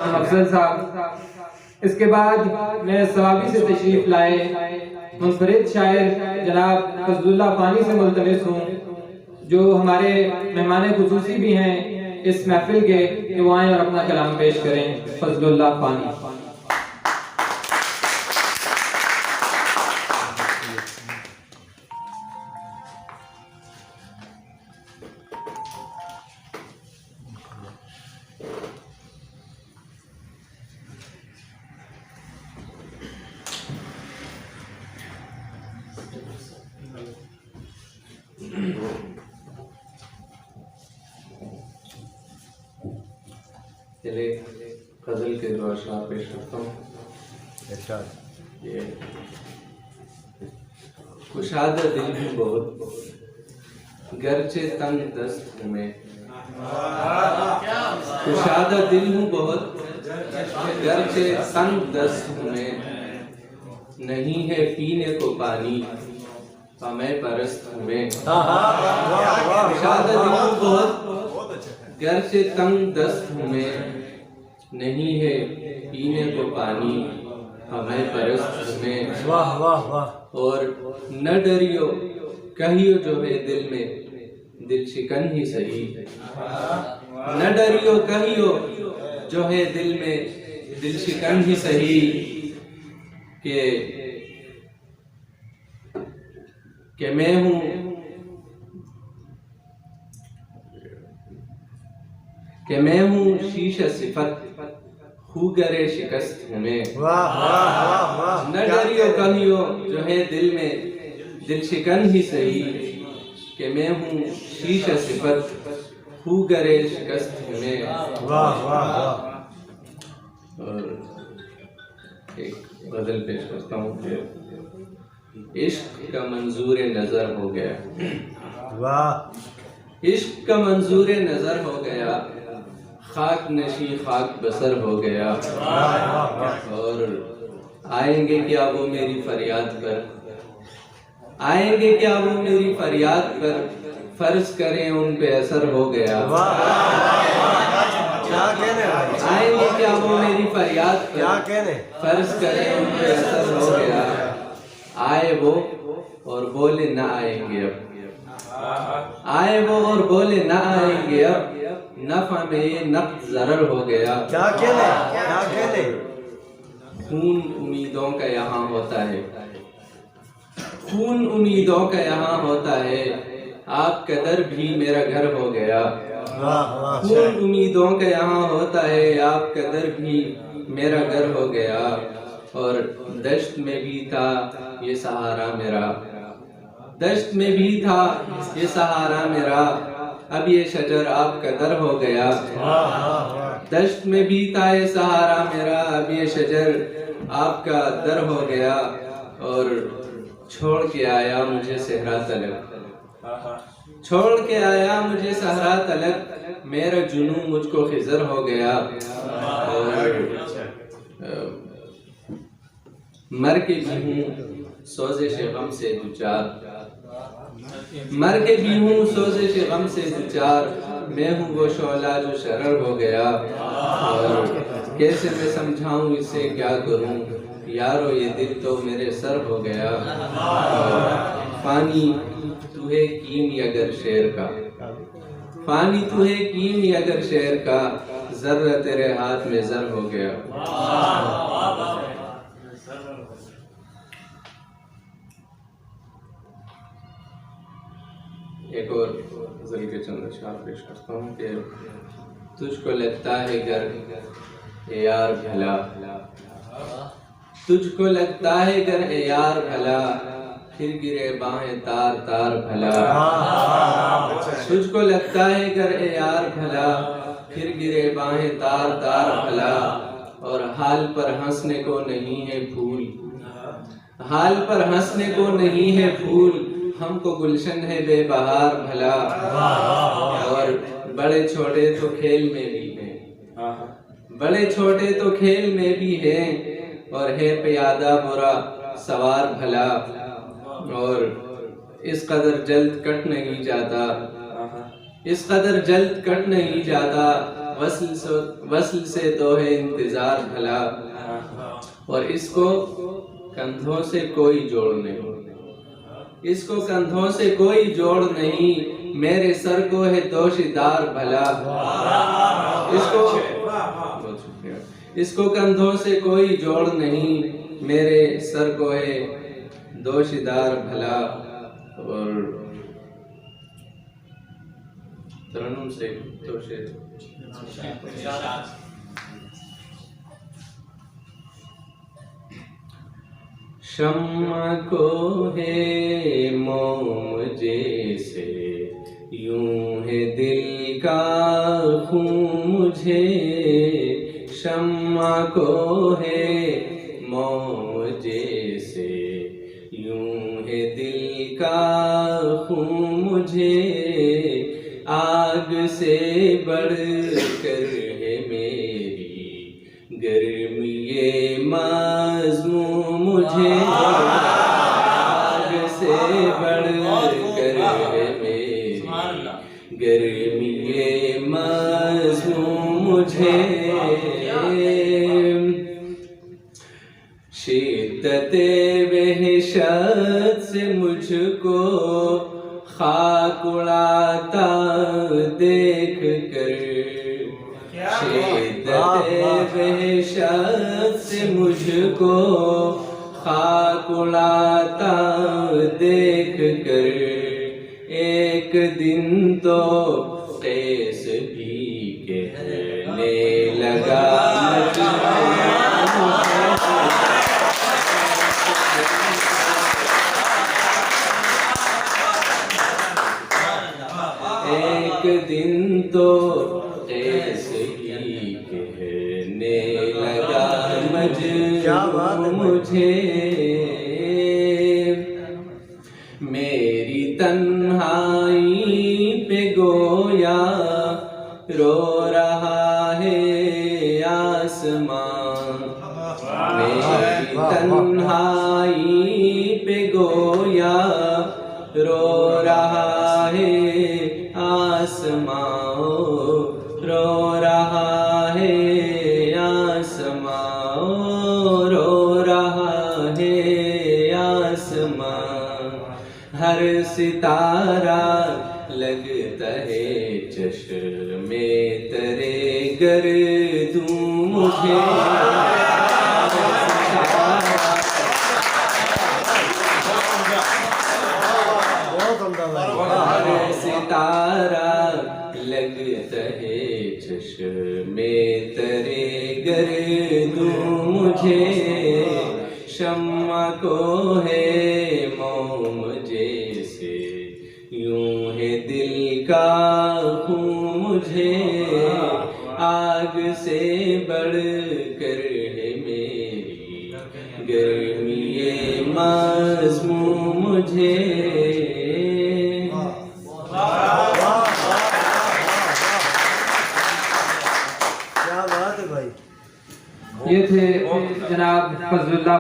अफजल साहब। इसके बाद मैं सवाबी से तशरीफ लाए मुनफरिद शायर जनाब फजलुल्लाह फानी से मुल्तमिस हूँ, जो हमारे मेहमान खुसूसी भी हैं इस महफिल के, कि वो आएँ और अपना कलाम पेश करें। फजलुल्लाह फानी। चले गजल के दो अशआर पेश करता हूँ। ये कुशादा दिल हूँ बहुत गरचे तंग दस्त हूँ मैं, कुशादा दिल हूँ बहुत गरचे तंग दस्त हूँ मैं, नहीं है पीने को पानी मैं परस्त हूँ मैं। कुशादा दिल हूँ बहुत गरचे तंग दस्त हूँ मैं, नहीं है पीने को पानी हमें परस्त में। वाह वाह वाह। और न डरियो कहियो जो है दिल में दिल शिकन ही सही, न डरियो कहियो जो है दिल में दिल शिकन ही सही, कि मैं हूँ कि मैं हूँ शीशा सिफत खूगरे शिकस्त हूँ मैं। वाह वाह वाह वाह। न डरियो कहियो जो है दिल में दिल शिकन ही सही, कि मैं हूँ शीशा सिफत खूगरे शिकस्त हूँ मैं। वाह वाह वाह। और एक गजल पेश करता हूँ कि इश्क का मंजूर नजर हो गया। वाह। इश्क का मंजूर नजर हो गया, खाक नशी खाक बसर हो गया। और आएंगे क्या वो मेरी फरियाद पर, आएंगे क्या वो मेरी फरियाद पर, फर्ज करें उन पे असर हो गया। क्या कहने भाई? आएंगे क्या वो मेरी फरियाद पर, क्या कहने? फर्ज करें उन पे असर हो गया। आए वो और बोले ना आएंगे अब, आए वो और बोले ना आएंगे अब, नफा में ये नफ्स ज़रर हो गया। क्या कहने? क्या कहने? खून उम्मीदों का यहाँ होता है, खून उम्मीदों का यहाँ होता है, आपका दर भी मेरा घर हो गया। खून उम्मीदों का यहाँ होता है, आपका दर भी मेरा घर हो गया। और दश्त में भी था ये सहारा मेरा, दश्त में भी था ये सहारा मेरा, अब ये शजर आपका दर हो गया। दश्त में भी था ये सहारा मेरा, अब ये शजर आपका दर हो गया। और छोड़ के आया मुझे सहरा तलक, छोड़ के आया मुझे सहरा तलक, मेरा जुनून मुझको खिजर हो गया। और मर के भी हूँ सोज़िश गम से दुचार, मर के भी हूँ सोज़िश गम से दुचार, मैं हूँ वो शोला जो शरर हो गया। और कैसे मैं समझाऊँ इसे क्या करूँ, यारो ये दिल तो मेरे सर हो गया। पानी तू है कीमी अगर शेर का, पानी तू है कीमी अगर शेर का, जर्रा तेरे हाथ में जर हो गया। एक और गजल के चंद अशआर पेश करता हूँ कि तुझको लगता है गर ए यार भला, तुझको लगता है गर ए यार भला, फिर गिरे बाहें तार तार भला। तुझको लगता है गर ए यार भला, फिर गिरे बाहें तार तार भला। और हाल पर हंसने को नहीं है फूल, हाल पर हंसने को नहीं है फूल, हमको गुलशन है बेबहार भला। और बड़े छोटे तो खेल में भी हैं, बड़े छोटे तो खेल में भी हैं, और है प्यादा बुरा सवार भला। और इस कदर जल्द कट नहीं जाता, इस कदर जल्द कट नहीं जाता, वस्ल से तो है इंतजार भला, और इसको कंधों से कोई जोड़ नहीं, इसको कंधों से कोई जोड़ नहीं, मेरे सर को है दोषीदार भला। इसको कंधों से कोई जोड़ नहीं, मेरे सर को है दोषीदार भला। और तरन्नुम से तो शम्मा को है मोम जैसे, यूं है दिल का खून मुझे। शम्मा को है मोम जैसे, यूं है दिल का खून मुझे। आग से बढ़कर है मेरी गर्मी ये माज़ूम मुझे। आग से बढ़कर है मेरी गर्मी ये माज़ूम मुझे। शिद्दते वहशत से मुझको खाक उड़ाता देख कर, शिद्दते वहशत से मुझको खाक उड़ाता देख कर। एक दिन तो कैस भी कहने लगा एक दिन तो कैसे ही कहने लगा मजनू मुझे। मेरी तन्हाई पे गोया रो रहा है आसमां। मेरी तन्हाई पे गोया रो रहा है आसमां, रो रहा है आसमां, रो रहा है आसमां। हर सितारा लगता है चश्मे तेरे गर्दू मुझे। हर सितारा लगता है चश्मे तेरे गर्दू मुझे। शम्मा को है मोम जैसे, यूं है दिल का खून मुझे। आग से बढ़कर है मेरी गर्मी ये माज़ूम मुझे। क्या बात है भाई। ये थे जनाब फजलुल्लाह